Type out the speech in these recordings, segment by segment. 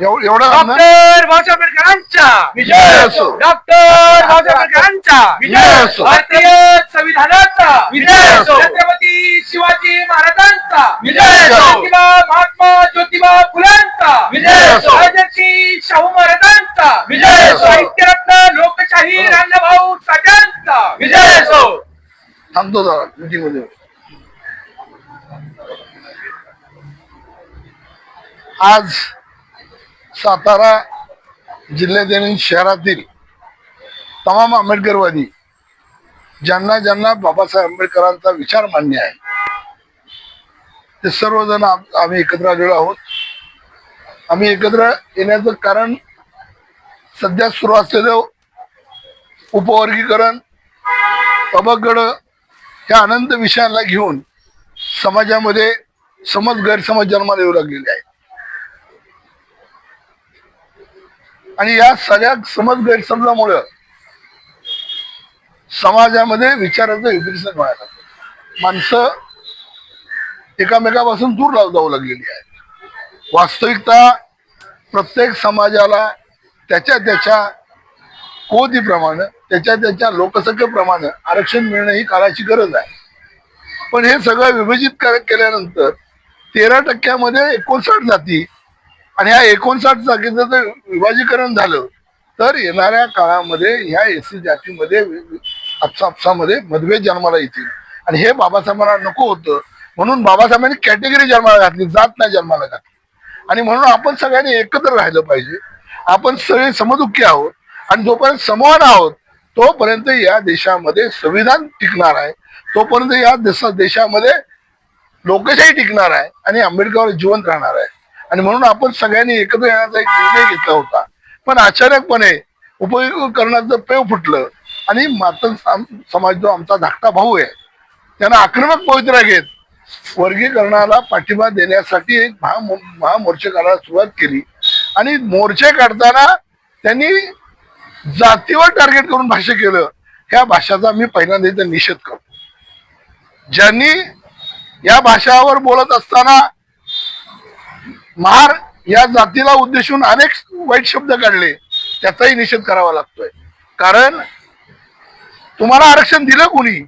एवढं डॉक्टर बाबासाहेब आंबेडकरांचा विजय असो. डॉक्टर बाबासाहेब आंबेडकरांचा विजय असो. भारतीय संविधानाचा विजय असो. छत्रपती शिवाजी महाराजांचा विजय असो. ज्योतिबा महात्मा ज्योतिबा फुलांचा विजय असो. राजर्षी शाहू महाराजांचा विजय असो. साहित्यरत्न लोकशाही अण्णाभाऊ साठ्यांचा विजय असो. थांबतो जरा मीटिंग मध्ये. आज सातारा जिल्ह्यातील शहरातील तमाम आंबेडकरवादी ज्यांना ज्यांना बाबासाहेब आंबेडकरांचा विचार मान्य आहे ते सर्वजण आम्ही एकत्र आलेलो आहोत. आम्ही एकत्र येण्याचं कारण सध्या सुरू असलेलं उपवर्गीकरण, अबगड या अनंत विषयांना घेऊन समाजामध्ये गैरसमज जन्माला येऊ लागलेले आहे आणि या सगळ्या गैरसमजामुळे समाजामध्ये विचाराचं विपरीत व्हायला माणसं एकामेकापासून दूर जाऊ लागलेली आहे. वास्तविकता प्रत्येक समाजाला त्याच्या त्याच्या कोदीप्रमाणे त्याच्या लोकसंख्येप्रमाणे आरक्षण मिळणं ही काळाची गरज आहे. पण हे सगळं विभाजित केल्यानंतर 13% 59 जाती आणि ह्या 59 जातीचं जर विभाजीकरण झालं तर येणाऱ्या काळामध्ये ह्या एससी जातीमध्ये आपसामध्ये मतभेद जन्माला येतील आणि हे बाबासाहेबांना नको होतं. म्हणून बाबासाहेबांनी कॅटेगरी जन्माला घातली, जात नाही जन्माला घातली. आणि म्हणून आपण सगळ्यांनी एकत्र राहिलं पाहिजे. आपण सगळे समदुःखी आहोत आणि जोपर्यंत समान आहोत तोपर्यंत या देशामध्ये संविधान टिकणार आहे, तोपर्यंत या देशामध्ये लोकशाही टिकणार आहे आणि आंबेडकर जिवंत राहणार आहे. आणि म्हणून आपण सगळ्यांनी एकत्र येण्याचा एक निर्णय घेतला होता. पण अचानकपणे उपयोगीकरणाचं पेव फुटलं आणि मातंग समाज जो आमचा धाकटा भाऊ आहे त्यांना आक्रमक पवित्रा घेत वर्गीकरणाला पाठिंबा देण्यासाठी एक महामोर्चे काढायला सुरुवात केली. आणि मोर्चे काढताना त्यांनी जातीवर टार्गेट करून भाष्य केलं. ह्या भाषाचा मी पहिल्यांदा इथं निषेध करतो. ज्यांनी या भाषावर बोलत असताना महार या जातीला उद्देशून अनेक वाईट शब्द काढले त्याचाही निषेध करावा लागतोय. कारण तुम्हाला आरक्षण दिलं कुणी,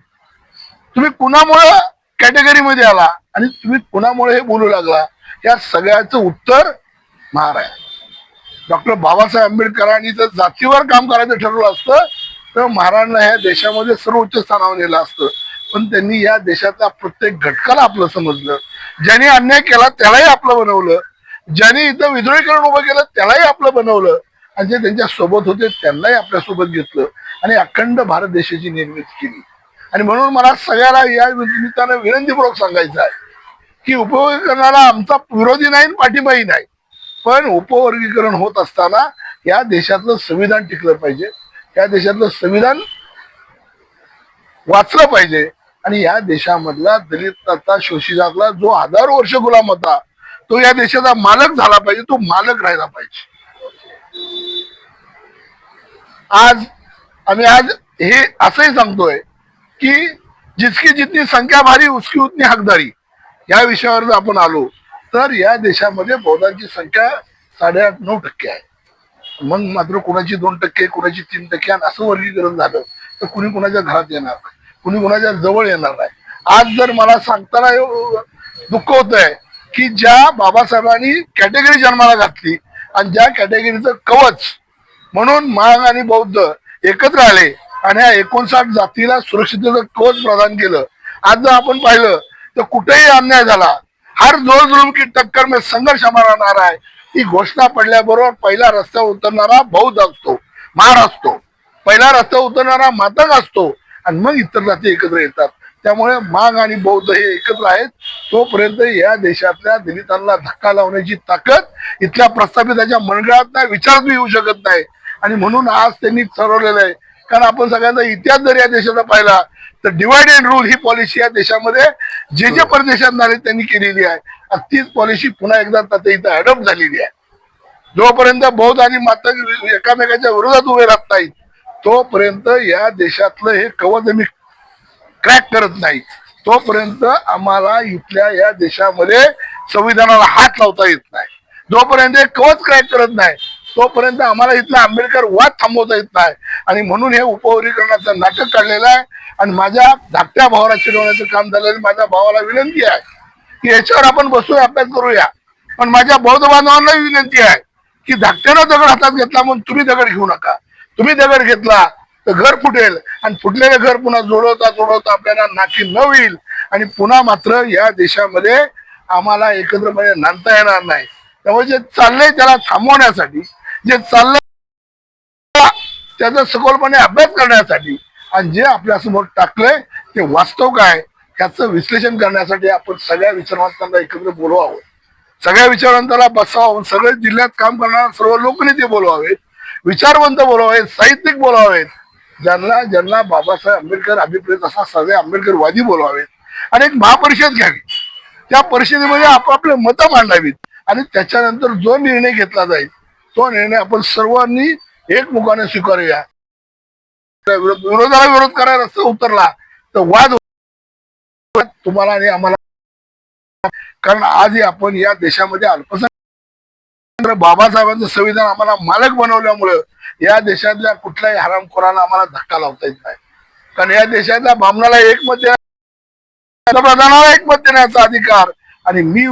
तुम्ही कुणामुळे कॅटेगरीमध्ये आला आणि तुम्ही कुणामुळे हे बोलू लागला, या सगळ्याचं उत्तर महार आहे. डॉक्टर बाबासाहेब आंबेडकरांनी जर जातीवर काम करायचं ठरवलं असतं तर महाराजांना ह्या देशामध्ये सर्वोच्च स्थानावर नेलं असतं. पण त्यांनी या देशातल्या प्रत्येक घटकाला आपलं समजलं. ज्यांनी अन्याय केला त्यालाही आपलं बनवलं, ज्यांनी इथं विद्रोहीकरण उभं केलं त्यालाही आपलं बनवलं आणि जे त्यांच्या सोबत होते त्यांनाही आपल्या सोबत घेतलं आणि अखंड भारत देशाची निर्मिती केली. आणि म्हणून मला सगळ्याला या निमित्तानं विनंतीपूर्वक सांगायचं आहे की उपवर्गीकरणाला आमचा विरोधी नाही, पाठिंबाही नाही. पण उपवर्गीकरण होत असताना या देशातलं संविधान टिकलं पाहिजे, या देशातलं संविधान वाचलं पाहिजे आणि या देशामधला दलिताचा शोषितातला जो हजारो वर्ष गुलाम होता तो या देशाचा मालक झाला पाहिजे, तो मालक राहिला पाहिजे. आम्ही आज हे असंही सांगतोय की जिसकी जितनी संख्या भारी उसकी उतनी हकदारी या विषयावर जर आपण आलो तर या देशामध्ये बौद्धांची संख्या 8.5-9% आहे. मग मात्र कुणाची 2%, कुणाची 3% आणि असं वर्गीकरण झालं तर कुणी कुणाच्या घरात येणार, कुणी कुणाच्या जवळ येणार नाही. आज जर मला सांगताना दुःख होत आहे की ज्या बाबासाहेबांनी कॅटेगरी जन्माला घातली आणि ज्या कॅटेगरीचं कवच म्हणून मांग आणि बौद्ध एकत्र आले आणि या 59 जातीला सुरक्षिततेचं कवच प्रदान केलं. आज जर आपण पाहिलं तर कुठेही अन्याय झाला, हर जोर जुलूम की टक्कर में संघर्ष हमारा नारा आहे, ही घोषणा पडल्याबरोबर पहिला रस्त्यावर उतरणारा बौद्ध असतो, महार असतो, पहिला रस्त्यावर उतरणारा मातंग असतो आणि मग इतर जाती एकत्र येतात. त्यामुळे मांग आणि बौद्ध हे एकत्र आहेत. तोपर्यंत या देशातल्या दलितांना धक्का लावण्याची ताकद इथल्या प्रस्थापिताच्या मनगळात नाही, विचारात येऊ शकत नाही. आणि म्हणून आज त्यांनी ठरवलेलं आहे. कारण आपण सगळ्यांचा इतिहास जर या देशाचा पाहिला तर divide and rule he policy या देशामध्ये जे परदेशात झाले त्यांनी केलेली आहे. तीच पॉलिसी पुन्हा एकदा इथं अडॉप्ट झालेली आहे. जोपर्यंत बौद्ध आणि मातंग एकामेकाच्या विरोधात उभे राहत नाहीत तोपर्यंत या देशातलं हे कवच आम्ही क्रॅक करत नाही, तोपर्यंत आम्हाला इथल्या या देशामध्ये संविधानाला हात लावता येत नाही. जोपर्यंत कवच क्रॅक करत नाही तोपर्यंत आम्हाला इथला आंबेडकर वाद थांबवता येत नाही. आणि म्हणून हे उपवर्गीकरणाचं नाटक काढलेलं आहे. आणि माझ्या धाकट्या भावाला चिडवण्याचं काम झालेलं. माझ्या भावाला विनंती आहे की याच्यावर आपण बसून अभ्यास करूया. पण माझ्या बौद्ध बांधवांना विनंती आहे की धाकट्यानं दगड हातात घेतला म्हणून तुम्ही दगड घेऊ नका. तुम्ही दगड घेतला तर घर फुटेल आणि फुटलेलं घर पुन्हा जोडवता जोडवता आपल्याला नाकी न होईल. आणि पुन्हा मात्र या देशामध्ये आम्हाला एकत्रपणे नांदता येणार नाही. त्यामुळे जे चाललंय त्याला थांबवण्यासाठी, जे चाललंय त्याचा सखोलपणे अभ्यास करण्यासाठी आणि जे आपल्यासमोर टाकलंय ते वास्तव काय ह्याचं विश्लेषण करण्यासाठी आपण सगळ्या विचारवंतांना एकत्र बोलवावं. सगळ्या विचारवंताला बसवावं. सगळ्या जिल्ह्यात काम करणारे सर्व लोकनेते बोलवावेत, विचारवंत बोलवावेत, साहित्यिक बोलवावेत. ज्यांना ज्यांना बाबासाहेब आंबेडकर अभिप्रेत असा सगळे आंबेडकरवादी बोलवावेत आणि एक महापरिषद घ्यावी. त्या परिषदेमध्ये आपापले मतं मांडावीत आणि त्याच्यानंतर जो निर्णय घेतला जाईल तो निर्णय आपण सर्वांनी एकमुखाने स्वीकारूया. विरोधाला विरोध करायला रस्ता उतरला तर वाद तुम्हाला आणि आम्हाला. कारण आज आपण या देशामध्ये अल्पसंख्याक बाबासाहेबांचं संविधान आम्हाला मालक बनवल्यामुळं या देशातल्या कुठल्याही हरामखोराला आम्हाला धक्का लावता येत नाही. कारण या देशातल्या बामणाला एक मत देण्याचा, प्रधानाला एक मत देण्याचा अधिकार आणि मी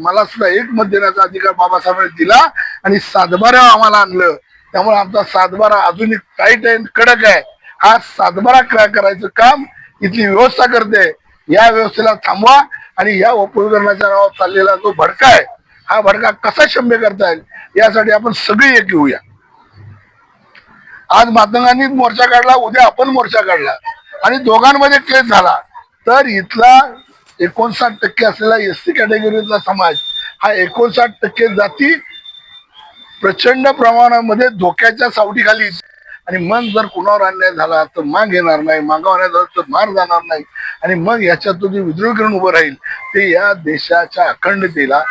मला सुद्धा एक मत देण्याचा अधिकार बाबासाहेबांनी दिला. आणि सातबारा आम्हाला आणलं. त्यामुळे आमचा सातबारा अजूनही टाईट आहे, कडक आहे. हा सातबारा करायचं काम इथली व्यवस्था करते. या व्यवस्थेला थांबवा आणि या उपकरणाच्या नावावर चाललेला जो भडका आहे हा भडका कसा शम्य करता येईल यासाठी आपण सगळी एक येऊया. आज मातंगांनी मोर्चा काढला, उद्या आपण मोर्चा काढला आणि दोघांमध्ये क्लेश झाला तर इथला 59% असलेला एससी कॅटेगरीतला समाज हा 59% जाती प्रचंड प्रमाणामध्ये धोक्याच्या सावटीखाली. आणि मग जर कुणावर अन्याय झाला तर माग येणार नाही, मागावर अन्याय झाला तर मार जाणार नाही. आणि मग याच्यातून जे विद्रोहीकरण उभं राहील ते या देशाच्या अखंडतेला,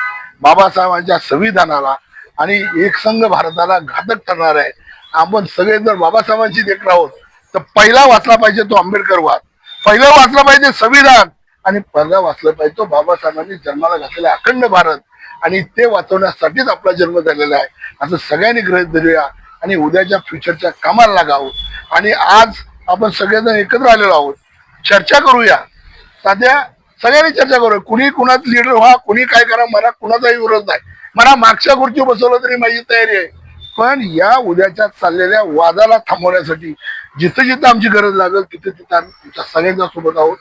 बाबासाहेबांच्या संविधानाला आणि एकसंघ भारताला घातक ठरणार आहे. आपण सगळे जर बाबासाहेबांची देखील आहोत तर पहिला वाचला पाहिजे तो आंबेडकर वाद, पहिला वाचला पाहिजे संविधान आणि पहिला वाचलं पाहिजे तो बाबासाहेबांनी जन्माला घातलेला अखंड भारत. आणि ते वाचवण्यासाठीच आपला जन्म झालेला आहे असं सगळ्यांनी गृहीत धरूया आणि उद्याच्या फ्युचरच्या कामाला लागावं. आणि आज आपण सगळेजण एकत्र आलेलो आहोत, चर्चा करूया. सध्या सगळ्यांनी चर्चा करूया. कुणी कुणात लिडर व्हा, कुणी काय करा, मला कुणाचाही विरोध नाही. मला मागच्या खुर्ची बसवलं तरी माझी तयारी आहे. पण या उद्याच्या चाललेल्या वादाला थांबवण्यासाठी जिथं जिथं आमची गरज लागेल तिथे तिथं आम्ही तुमच्या सगळ्यांच्या सोबत आहोत.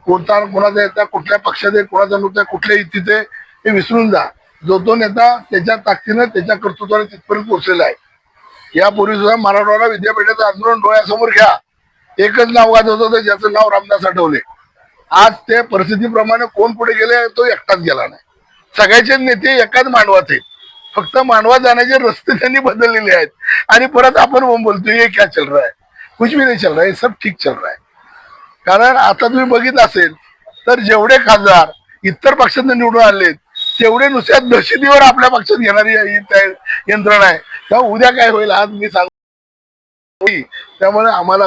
कोणता कोणाचा येता, कुठल्या पक्षात आहे, कोणाचा नव्हता, कुठल्या तिथे हे विसरून जा. जो तो नेता त्याच्या ताकदीनं त्याच्या कर्तृत्वाने तिथपर्यंत पोहोचलेला आहे. यापूर्वी सुद्धा मराठवाडा विद्यापीठाचं आंदोलन डोळ्यासमोर घ्या. एकच नाव गाजवत होतं ज्याचं नाव रामदास आठवले. आज ते परिस्थितीप्रमाणे कोण पुढे गेले तो एकटाच गेला नाही. सगळ्याचे नेते एकाच मांडवात आहेत. फक्त मांडवात जाण्याचे रस्ते त्यांनी बदललेले आहेत. आणि परत आपण बोलतोय हे क्या चल रहा है, कुछ भी नहीं चल रहा है, सब ठीक चल रहा है. कारण आता तुम्ही बघितलं असेल तर जेवढे खासदार इतर पक्षातून निवडून आलेत तेवढे नुसत्या दहशतीवर आपल्या पक्षात घेणारी यंत्रणा आहे. तेव्हा उद्या काय होईल आज मी सांगतो. त्यामुळे आम्हाला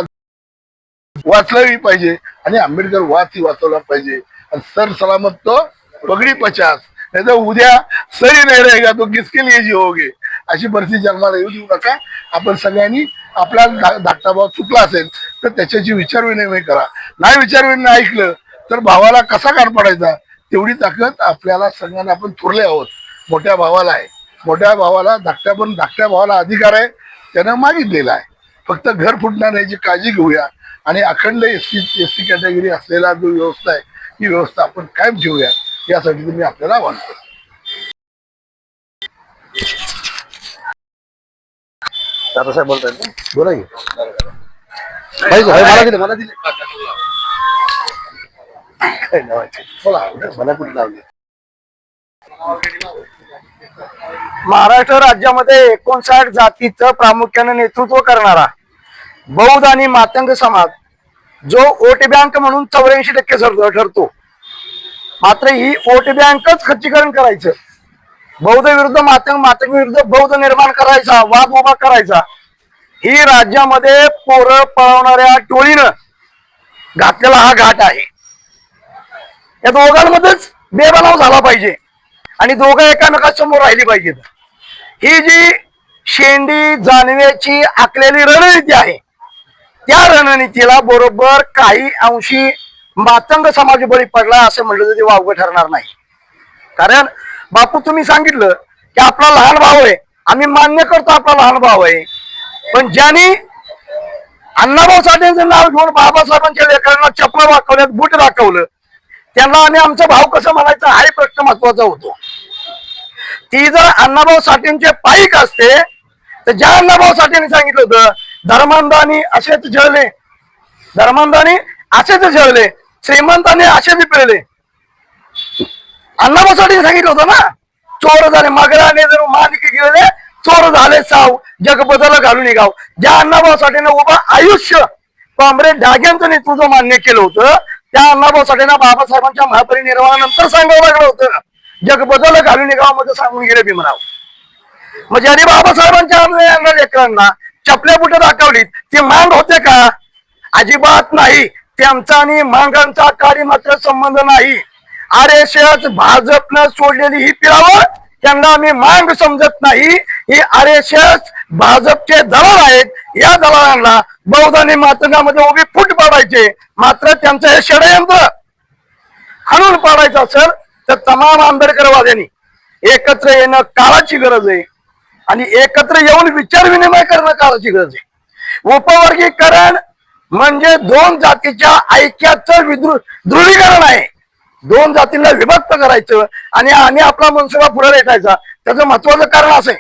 वाचलाही पाहिजे आणि आंबेडकर वाद ही वाचवला पाहिजे. आणि सर सलामत तो पगडी 50, नाही तर उद्या सरी नाही रहेगा तो किसके लिए जिओगे अशी परिस्थिती जन्माला येऊ देऊ नका. आपण सगळ्यांनी आपला धाकटा भाव चुकला असेल तर त्याच्याची विचारविनिमय करा. नाही विचारविनिमय ऐकलं तर भावाला कसा काढ पडायचा तेवढी ताकद आपल्याला सगळ्यांना आपण थोरले आहोत. मोठ्या भावाला आहे, मोठ्या भावाला धाकट्या भावाला अधिकार आहे, त्यानं मागितलेला आहे. फक्त घर फुटणार याची काळजी घेऊया आणि अखंड एससी कॅटेगरी असलेला जो व्यवस्था आहे ही व्यवस्था आपण कायम ठेवूया यासाठी तुम्ही आपल्याला आवाहन करतो. दादासाहेब बोलताय बोला की. मला दिले बोला, मला कुठे लावले. महाराष्ट्र राज्यामध्ये 59 जातीचं प्रामुख्याने नेतृत्व करणारा बौद्ध आणि मातंग समाज जो वोट बँक म्हणून 84% ठरतो. मात्र ही वोट बँकच खच्चीकरण करायचं, बौद्ध विरुद्ध मातंग विरुद्ध बौद्ध निर्माण करायचा, वाद उभा करायचा, ही राज्यामध्ये पोरं पळवणाऱ्या टोळीनं घातलेला हा घाट आहे. या दोघांमध्येच बेबनाव झाला पाहिजे आणि दोघं एकामेकासमोर राहिली पाहिजेत. ही जी शेंडी जानव्याची आखलेली रणनीती आहे, त्या रणनीतीला बरोबर काही अंशी मातंग समाज बळी पडला असं म्हटलं तर ते वावगं ठरणार नाही. कारण बापू तुम्ही सांगितलं की आपला लहान भाऊ आहे, आम्ही मान्य करतो आपला लहान भाऊ आहे, पण ज्यांनी अण्णाभाऊ साठेंचं नाव घेऊन बाबासाहेबांच्या लेकरांना चपला दाखवल्यात, बूट दाखवलं, त्यांना आम्ही आमचा भाऊ कसं म्हणायचं हा प्रश्न महत्वाचा होतो. ती जर अण्णाभाऊ साठेंचे पाईक असते तर ज्या अण्णाभाऊ साठेंनी सांगितलं होतं धर्मांधानी असेच जळले, धर्मांधानी असेच जळले, श्रीमंतांनी असेच पिळले, अण्णाभाऊ साठेंनी सांगितलं होतं ना. चोर झाले मगराने जर मानिके गेले, चोर झाले साव, जग बदल घालून निघाव. ज्या अण्णाभाऊ साठेंना उभं आयुष्य कॉम्रेड ढाग्यांचं नेतृत्व मान्य केलं होतं, त्या अण्णाभाऊ साठेंना बाबासाहेबांच्या महापरिनिर्वाणानंतर सांगावं लागलं होतं जग बदल घालून निघाव मध्ये सांगून गेले भीमराव. मग ज्यांनी बाबासाहेबांच्या लेकरांना चपल्या बुट दाखवलीत ते मांग होते का? अजिबात नाही. त्यांचा आणि मांगांचा काही मात्र संबंध नाही. RSS भाजपनं सोडलेली ही पिळावं त्यांना आम्ही मांग समजत नाही. ही RSS भाजपचे दलाल आहेत. या दलालांना बौद्ध आणि मातंगामध्ये उभी फूट पाडायचे, मात्र त्यांचं हे षडयंत्र हाणून पाडायचं असेल तर तमाम आंबेडकरवाद्यांनी एकत्र येणं काळाची गरज आहे आणि एकत्र येऊन विचार विनिमय करणं काळाची गरज आहे. उपवर्गीकरण म्हणजे दोन जातीच्या ऐक्याचं दृढीकरण आहे. दोन जातींना विभक्त करायचं आणि आपला मनसुबा पुढे रेटायचा. त्याचं महत्वाचं कारण असं आहे,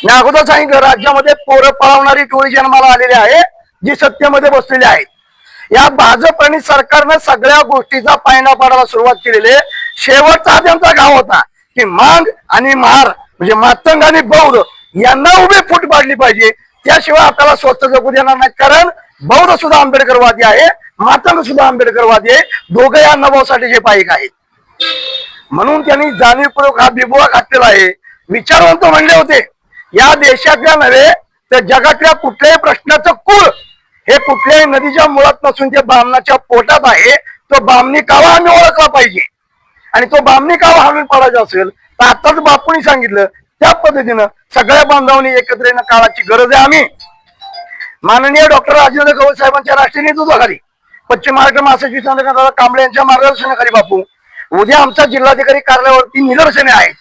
मी अगोदर सांगितलं राज्यामध्ये पोरं पळवणारी टोळी जन्माला आलेली आहे जी सत्तेमध्ये बसलेली आहेत. या भाजप आणि सरकारनं सगळ्या गोष्टीचा पायंडा पाडायला सुरुवात केलेली आहे. शेवटचा त्यांचा गाव होता की मांग आणि महार म्हणजे मातंग आणि बौद्ध यांना उभी फूट पाडली पाहिजे, त्याशिवाय आपल्याला स्वस्त जगू देणार नाही. कारण बौद्ध सुद्धा आंबेडकरवादी आहे, मातंग सुद्धा आंबेडकरवादी आहे, दोघे या अण्णाभाऊसाठीचे पाईक आहेत. म्हणून त्यांनी जाणीवपूर्वक हा बिबुवा घातलेला आहे. विचारवंत म्हणले होते या देशातल्या नव्हे तर जगातल्या कुठल्याही प्रश्नाचं कुळ हे कुठल्याही नदीच्या मुळात नसून ते बामणाच्या पोटात आहे. तो बामणी कावा आम्ही ओळखला पाहिजे आणि तो बामणी कावा हाणून पाडायचा असेल तर आताच बापूंनी सांगितलं त्या पद्धतीनं सगळ्या बांधवांनी एकत्र येणं काळाची गरज आहे. आम्ही माननीय डॉक्टर राजेंद्र कवळ साहेबांच्या राष्ट्रीय नेतृत्वाखाली पश्चिम महाराष्ट्र महासचिव चंद्रकांत कांबळे यांच्या मार्गदर्शनाखाली बापू उद्या आमच्या जिल्हाधिकारी कार्यालयावरती निदर्शने आहेत.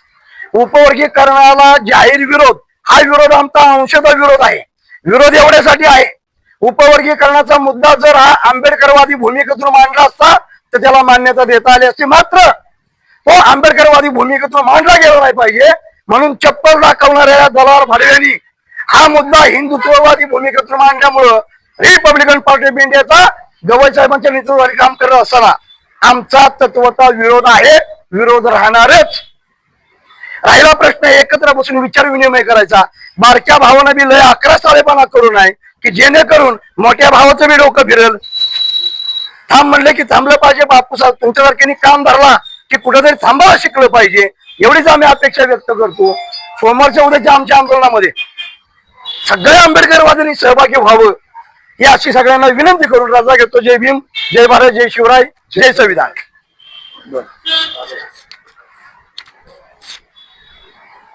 उपवर्गीकरणाला जाहीर विरोध हा विरोध आमचा अंशतः विरोध आहे. विरोध एवढ्यासाठी आहे, उपवर्गीकरणाचा मुद्दा जर हा आंबेडकरवादी भूमिकेतून मांडला असता तर त्याला मान्यता देता आली असती, मात्र तो आंबेडकरवादी भूमिकेतून मांडला गेला नाही पाहिजे म्हणून चप्पल दाखवणाऱ्या दलाल भाडव्यांनी हा मुद्दा हिंदुत्ववादी भूमिकेतून मांडल्यामुळं रिपब्लिकन पार्टी ऑफ इंडियाचा गवई साहेबांच्या नेतृत्वाखाली काम करत असताना आमचा तत्वता विरोध आहे, विरोध राहणारच. राहिला प्रश्न एकत्र बसून विचार विनिमय करायचा. बारक्या भावानं बी लय 11 सालेपणा करू नये की जेणेकरून मोठ्या भावाचं बी डोकं फिरेल. थांब म्हणले की थांबलं पाहिजे. बापू साहेब तुमच्यासारख्यांनी काम धरला की कुठेतरी थांबायला शिकलं पाहिजे, एवढीच आम्ही अपेक्षा व्यक्त करतो. सोमवारच्या उद्याच्या आमच्या आंदोलनामध्ये सगळ्या आंबेडकरवाद्यांनी सहभागी व्हावं ही अशी सगळ्यांना विनंती करून रजा घेतो. जय भीम, जय भारत, जय शिवराय, जय संविधान.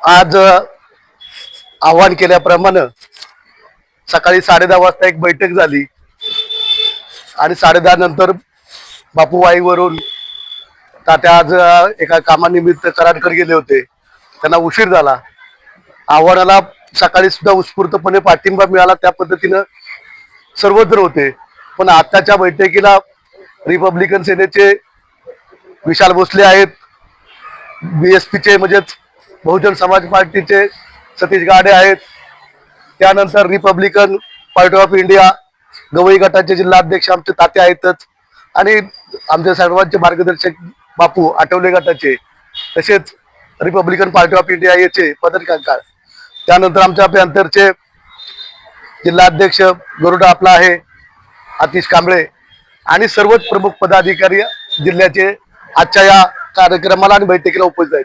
आज आव्हान केल्याप्रमाणे सकाळी 10:30 वाजता एक बैठक झाली आणि 10:30 नंतर बापूवाईवरून तात्या आज एका कामानिमित्त कराडकडे गेले होते, त्यांना उशीर झाला. आव्हानाला सकाळी सुद्धा उत्स्फूर्तपणे पाठिंबा मिळाला, त्या पद्धतीनं सर्वत्र होते. पण आताच्या बैठकीला रिपब्लिकन सेनेचे विशाल भोसले आहेत, BSPचे म्हणजेच बहुजन समाज पार्टीचे सतीश गाडे आहेत, त्यानंतर Republican party of India Gavai गटाचे जिल्हाध्यक्ष आमचे तात्या आहेतच आणि आमच्या सर्वांचे मार्गदर्शक बापू आठवले गटाचे, तसेच रिपब्लिकन पार्टी ऑफ इंडिया याचे पदाधिकारी, त्यानंतर आमच्या पॅन्थरचे जिल्हाध्यक्ष गरुडा आपला आहे आतिश कांबळे आणि सर्वच प्रमुख पदाधिकारी जिल्ह्याचे आजच्या या कार्यक्रमाला आणि बैठकीला उपस्थित आहेत.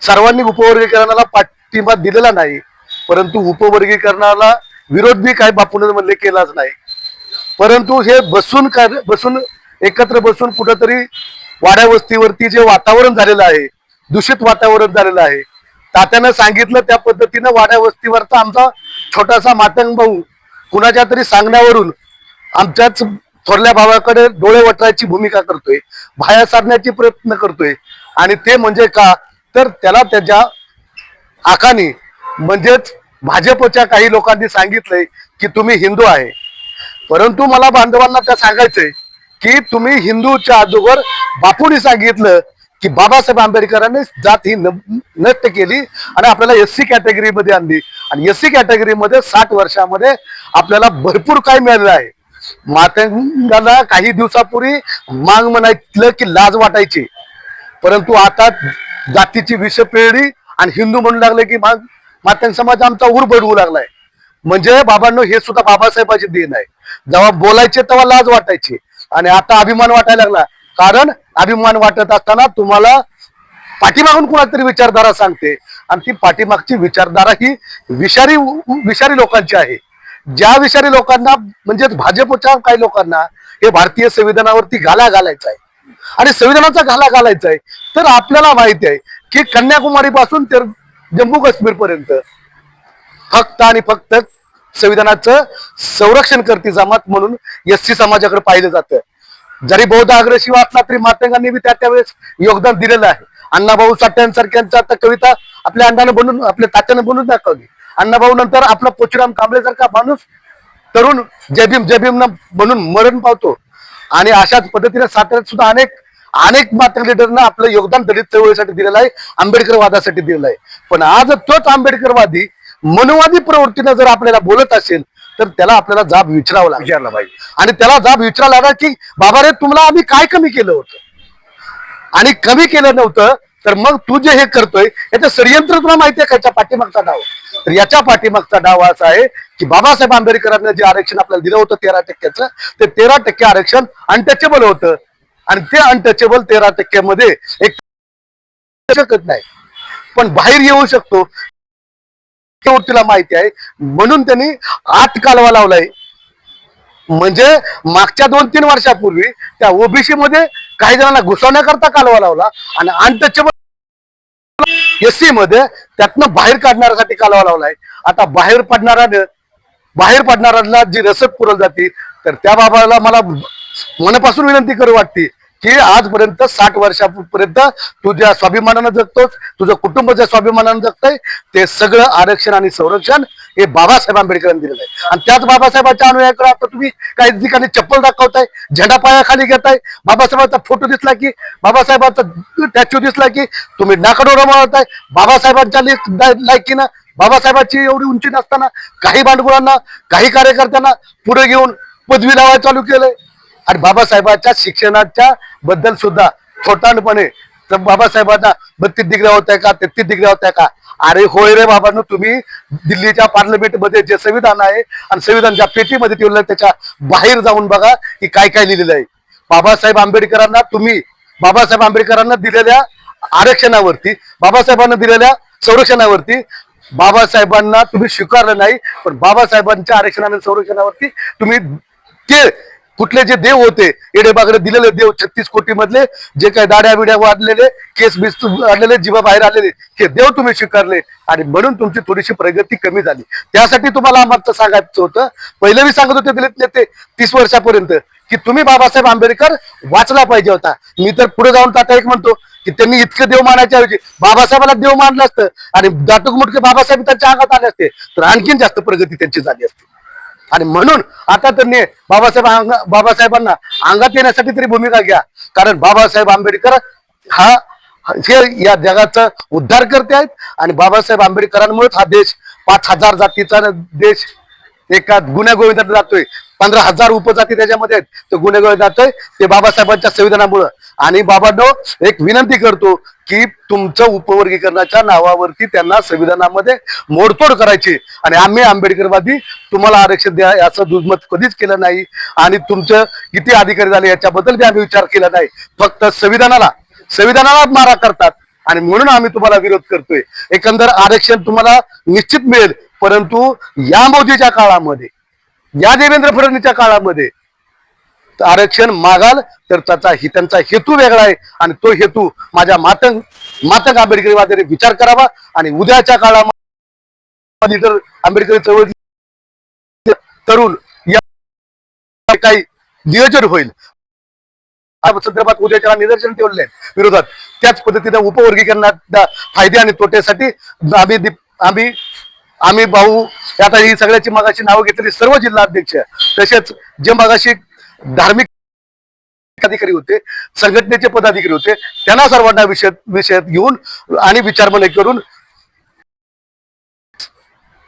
सर्वांनी उपवर्गीकरणाला पाठिंबा दिलेला नाही, परंतु उपवर्गीकरणाला विरोध बी काही बापूने म्हणले केलाच नाही. परंतु हे बसून एकत्र बसून कुठंतरी वाड्या वस्तीवरती जे वातावरण झालेलं आहे दूषित वातावरण झालेलं आहे. तात्यानं सांगितलं त्या पद्धतीनं वाड्या वस्तीवरचा आमचा छोटासा मातंग भाऊ कुणाच्या तरी सांगण्यावरून आमच्याच थोरल्या भावाकडे डोळे वटरायची भूमिका करतोय, बाहेर सारण्याची प्रयत्न करतोय. आणि ते म्हणजे का, तर त्याला त्याच्या आकानी म्हणजेच भाजपच्या काही लोकांनी सांगितलंय की तुम्ही हिंदू आहे. परंतु मला बांधवांना त्या सांगायचंय की तुम्ही हिंदूच्या अगोदर बापूंनी सांगितलं की बाबासाहेब आंबेडकरांनी जात ही नष्ट केली आणि आपल्याला एससी कॅटेगरी मध्ये आणली. आणि एससी कॅटेगरी मध्ये 60 वर्षामध्ये आपल्याला भरपूर काय मिळालेलं आहे. मातंगाला काही दिवसापूर्वी मांग म्हणायचं की लाज वाटायची, परंतु आता जातीची विष पेळली आणि हिंदू म्हणू लागले की मातंग समाज आमचा उर बडवू लागलाय. म्हणजे बाबांनो हे सुद्धा बाबासाहेबांचे देण आहे. जेव्हा बोलायचे तेव्हा लाज वाटायची आणि आता अभिमान वाटायला लागला. कारण अभिमान वाटत असताना तुम्हाला पाठीमागून कुणातरी विचारधारा सांगते आणि ती पाठीमागची विचारधारा ही विषारी लोकांची आहे. ज्या विषारी लोकांना म्हणजेच भाजपच्या काही लोकांना हे भारतीय संविधानावरती घाला घालायचा आहे आणि संविधानाचा घाला घालायचा आहे. तर आपल्याला माहिती आहे की कन्याकुमारी पासून तर जम्मू काश्मीर पर्यंत फक्त आणि फक्त संविधानाचं संरक्षण करते जमात म्हणून एससी समाजाकडे पाहिलं जातं. जरी बौद्ध अग्रशिव असला तरी मातंगांनी बी त्यावेळेस योगदान दिलेलं आहे. अण्णाभाऊ साठ्यांसारख्यांच्या आता कविता आपल्या अण्णानं बनून आपल्या तात्यानं बनवून दाखवली. अण्णाभाऊ नंतर आपला पोचराम कांबळेसारखा माणूस तरुण जय भीम म्हणून मरण पावतो. आणि अशाच पद्धतीने साताऱ्यात सुद्धा अनेक मातंग लिडरना आपलं योगदान दलित चळवळीसाठी दिलेलं आहे, आंबेडकरवादासाठी दिलेलं आहे. पण आज तोच आंबेडकरवादी मनोवादी प्रवृत्तीनं जर आपल्याला बोलत असेल तर त्याला आपल्याला जाब विचारावा पाहिजे. आणि त्याला जाब विचारायला लागला की बाबा रे तुम्हाला आम्ही काय कमी केलं होतं आणि कमी केलं नव्हतं तर मग तू जे हे करतोय याचं षडयंत्र तुला माहिती आहे का, याच्या पाठीमागचा डाव. तर याच्या पाठीमागचा डाव असा आहे की बाबासाहेब आंबेडकरांना जे आरक्षण आपल्याला दिलं होतं 13%, ते 13% आरक्षण अनटचेबल होतं आणि ते अनटचेबल 13% मध्ये एक शकत नाही पण बाहेर येऊ शकतो तिला माहिती आहे. म्हणून त्यांनी आत कालवा लावलाय. म्हणजे मागच्या 2-3 वर्षापूर्वी त्या ओबीसी मध्ये काही जणांना घुसवण्याकरता कालवा लावला आणि अनटचेबल एससी मध्ये त्यातनं बाहेर काढण्यासाठी कालवा लावलाय. आता बाहेर पडणाऱ्याला जी रसद पुरवली जाते तर त्या बाबाला मला मनापासून विनंती करू वाटते की आजपर्यंत 60 वर्षापर्यंत तुझ्या स्वाभिमानानं जगतोस, तुझं कुटुंब ज्या स्वाभिमानानं जगतंय ते सगळं आरक्षण आणि संरक्षण हे बाबासाहेब आंबेडकरांनी दिलेलं आहे. आणि त्याच बाबासाहेबांच्या अनुयायाकडे आता तुम्ही काही ठिकाणी चप्पल दाखवताय, झेंडा पायाखाली घेताय, बाबासाहेबांचा फोटो दिसला की बाबासाहेबांचा स्टॅच्यू दिसला की तुम्ही नाकडोरा मारताय. बाबासाहेबांच्या लायकीनं बाबासाहेबांची एवढी उंची नसताना काही भांडवलांना काही कार्यकर्त्यांना पुढे घेऊन पदवी लावायला चालू केलंय. आणि बाबासाहेबांच्या शिक्षणाच्या बद्दल सुद्धा छोटानपणे तर बाबासाहेबांना 32 डिग्री होत्या का 33 डिग्री होत्या का. अरे होय रे बाबांनो, तुम्ही दिल्लीच्या पार्लमेंट मध्ये जे संविधान आहे आणि संविधानच्या पेटीमध्ये ठेवलं त्याच्या बाहेर जाऊन बघा की काय काय लिहिलेलं आहे. बाबासाहेब आंबेडकरांना दिलेल्या आरक्षणावरती, बाबासाहेबांना दिलेल्या संरक्षणावरती बाबासाहेबांना तुम्ही स्वीकारलं नाही, पण बाबासाहेबांच्या आरक्षणाने संरक्षणावरती तुम्ही ते कुठले जे देव होते एडे बागडे दिलेले देव 36 कोटी मधले जे काही दाड्या बिड्या वाढलेले केस बिस वाढलेले जीवा बाहेर आलेले हे देव तुम्ही स्वीकारले आणि म्हणून तुमची थोडीशी प्रगती कमी झाली. त्यासाठी तुम्हाला आम्हाला सांगायचं होतं. पहिले मी सांगत होते दलित नेते 30 वर्षापर्यंत की तुम्ही बाबासाहेब आंबेडकर वाचला पाहिजे होता. मी तर पुढे जाऊन आता एक म्हणतो की त्यांनी इतकं देव मानायच्या ऐवजी बाबासाहेबाला देव मानलं असतं आणि दाटूक मुटके बाबासाहेब त्यांच्या अंगात आले असते तर आणखीन जास्त प्रगती त्यांची झाली असती. आणि म्हणून आता त्यांनी बाबासाहेबांना अंगात येण्यासाठी तरी भूमिका घ्या. कारण बाबासाहेब आंबेडकर हे या जगाचा उद्धार करते आहेत आणि बाबासाहेब आंबेडकरांमुळेच हा देश 5000 जातीचा देश एका गुन्हेगोविंदात जातोय. 15,000 उपजाती त्याच्यामध्ये आहेत. तो गुन्हेगोविंद जातोय ते बाबासाहेबांच्या संविधानामुळं. आणि बाबांनो एक विनंती करतो की तुमचं उपवर्गीकरणाच्या नावावरती त्यांना संविधानामध्ये मोडतोड करायची आणि आम्ही आंबेडकरवादी तुम्हाला आरक्षण द्या याचं दुर्मत कधीच केलं नाही आणि तुमचं किती अधिकारी झाले याच्याबद्दल बी आम्ही विचार केला नाही. फक्त संविधानाला मारा करतात आणि म्हणून आम्ही तुम्हाला विरोध करतोय. एकंदर आरक्षण तुम्हाला निश्चित मिळेल, परंतु या मोदीच्या काळामध्ये, या देवेंद्र फडणवीसच्या काळामध्ये आरक्षण मागाल तर त्यांचा हेतू वेगळा आहे आणि तो हेतू माझ्या मातंग मातंग आंबेडकरीवाद्यांनी विचार करावा आणि उद्याच्या काळामध्ये तर आंबेडकरी चळवळ तरुण या काही नियोजन होईल संदर्भात उद्याच्या निदर्शन ठेवले विरोधात त्याच पद्धतीने उपवर्गीकरणात फायदे आणि तोट्यासाठी आम्ही भाऊ आता ही सगळ्याची मगाशी नावं घेतलेली सर्व जिल्हा अध्यक्ष तसेच जे मगाशी धार्मिक अधिकारी होते संघटनेचे पदाधिकारी होते त्यांना सर्वांना विषयात घेऊन आणि विचारमंथन करून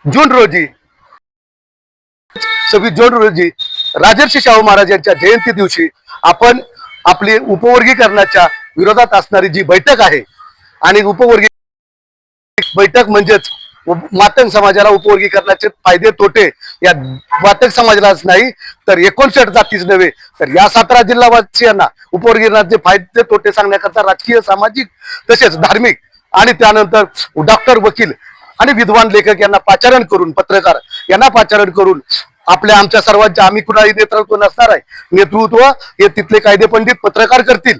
जून रोजी 26 जून रोजी राजर्षी शाहू महाराज यांच्या जयंती दिवशी आपण आपली उपवर्गीकरणाच्या विरोधात असणारी जी बैठक आहे आणि उपवर्गी बैठक म्हणजेच मातंग समाजाला उपवर्गीकरणाचे फायदे तोटे या मातंग समाजालाच नाही तर 59 जातीच नव्हे तर या 17 जिल्हावासियांना उपवर्गीकरणाचे फायदे तोटे सांगण्याकरता राजकीय सामाजिक तसेच धार्मिक आणि त्यानंतर डॉक्टर वकील आणि विद्वान लेखक यांना पाचारण करून पत्रकार यांना पाचारण करून आमच्या सर्वांच्या आम्ही कुणाही नेतृत्व नसणार आहे नेतृत्व हे तिथले कायदे पंडित पत्रकार करतील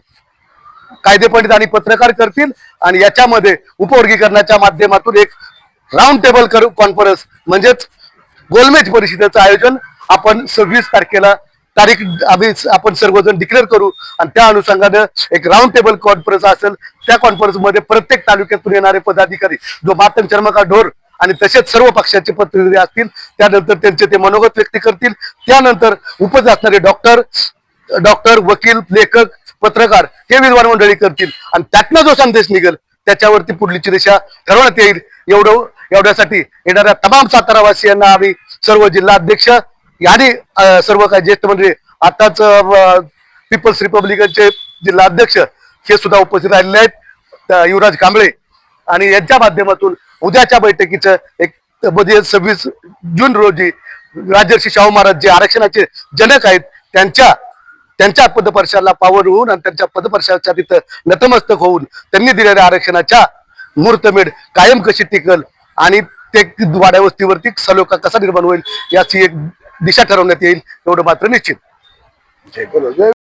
कायदे पंडित आणि पत्रकार करतील आणि याच्यामध्ये उपवर्गीकरणाच्या माध्यमातून एक राऊंड टेबल कॉन्फरन्स म्हणजेच गोलमेज परिषदेचं आयोजन आपण 26 तारखेला तारीख आपण सर्वजण डिक्लेअर करू आणि त्या अनुषंगाने एक राऊंड टेबल कॉन्फरन्स असेल त्या कॉन्फरन्स मध्ये प्रत्येक तालुक्यातून येणारे पदाधिकारी जो मातंग चर्मकार ढोर आणि तसेच सर्व पक्षाचे प्रतिनिधी असतील त्यानंतर त्यांचे ते मनोगत व्यक्त करतील त्यानंतर उपस्थित असणारे डॉक्टर वकील लेखक पत्रकार हे विद्वान मंडळी करतील आणि त्यातनं जो संदेश निघेल त्याच्यावरती पुढलीची दिशा ठरवण्यात येईल एवढ्यासाठी येणाऱ्या तमाम सातारावासियांना आम्ही सर्व जिल्हा अध्यक्ष आणि सर्व काही ज्येष्ठ मंडळी आताच पीपल्स रिपब्लिकनचे जिल्हा अध्यक्ष हे सुद्धा उपस्थित राहिलेले आहेत युवराज कांबळे आणि यांच्या माध्यमातून उद्याच्या बैठकीचं एक 26 जून रोजी राजर्षी शाहू महाराज जे आरक्षणाचे जनक आहेत त्यांच्या पदपर्शाला पावन होऊन आणि त्यांच्या पदपर्शाच्या तिथं नतमस्तक होऊन त्यांनी दिलेल्या आरक्षणाच्या मुहूर्तमेढ कायम कशी टिकल आणि ते वाड्या वस्तीवरती सलोखा कसा निर्माण होईल याची एक दिशा ठरवण्यात येईल एवढं मात्र निश्चित.